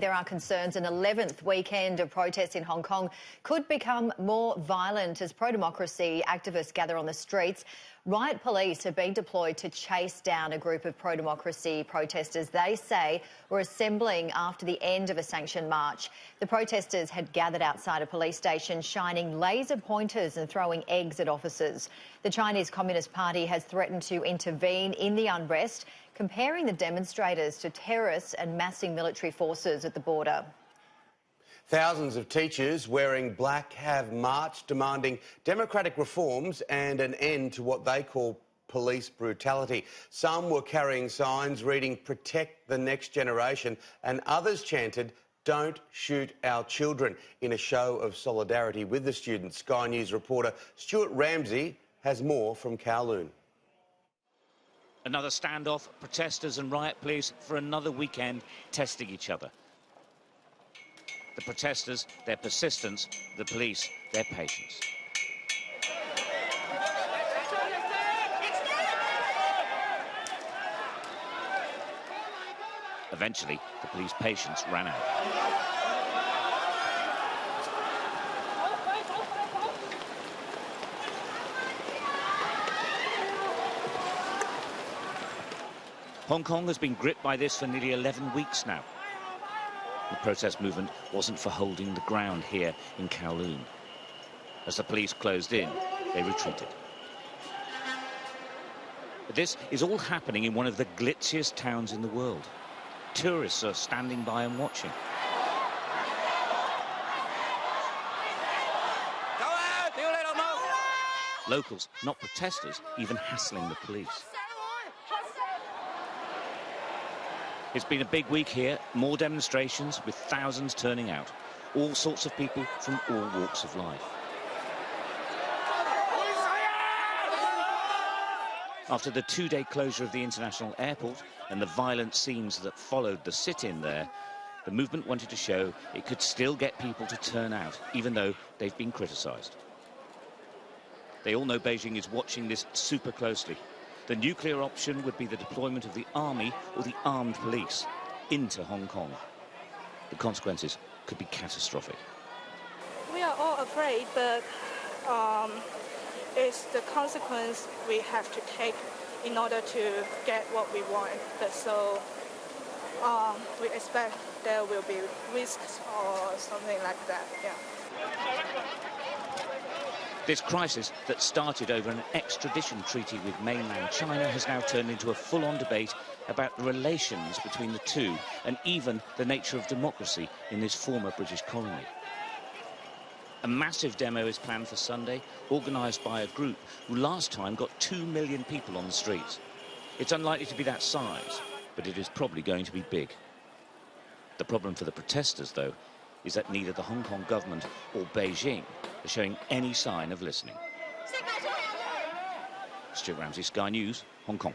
there are concerns an 11th weekend of protests in Hong Kong could become more violent as pro-democracy activists gather on the streets. Riot police have been deployed to chase down a group of pro-democracy protesters they say were assembling after the end of a sanctioned march. The protesters had gathered outside a police station, shining laser pointers and throwing eggs at officers. The Chinese Communist Party has threatened to intervene in the unrest, comparing the demonstrators to terrorists and massing military forces at the border. Thousands of teachers wearing black have marched demanding democratic reforms and an end to what they call police brutality. Some were carrying signs reading "Protect the Next Generation" and others chanted "Don't shoot our children" in a show of solidarity with the students. Sky News reporter Stuart Ramsey has more from Kowloon. Another standoff, protesters and riot police for another weekend testing each other. The protesters, their persistence; the police, their patience. Eventually, the police patience ran out. Hong Kong has been gripped by this for nearly 11 weeks now. The protest movement wasn't for holding the ground here in Kowloon. As the police closed in, they retreated. But this is all happening in one of the glitziest towns in the world. Tourists are standing by and watching. Locals, not protesters, even hassling the police. It's been a big week here, more demonstrations with thousands turning out. All sorts of people from all walks of life. After the two-day closure of the international airport and the violent scenes that followed the sit-in there, the movement wanted to show it could still get people to turn out, even though they've been criticised. They all know Beijing is watching this super closely. The nuclear option would be the deployment of the army or the armed police into Hong Kong. The consequences could be catastrophic. We are all afraid, but it's the consequence we have to take in order to get what we want. But so we expect there will be risks or something like that, yeah. This crisis that started over an extradition treaty with mainland China has now turned into a full-on debate about the relations between the two and even the nature of democracy in this former British colony. A massive demo is planned for Sunday, organised by a group who last time got 2 million people on the streets. It's unlikely to be that size, but it is probably going to be big. The problem for the protesters, though, is that neither the Hong Kong government or Beijing are showing any sign of listening. Stuart Ramsey, Sky News, Hong Kong.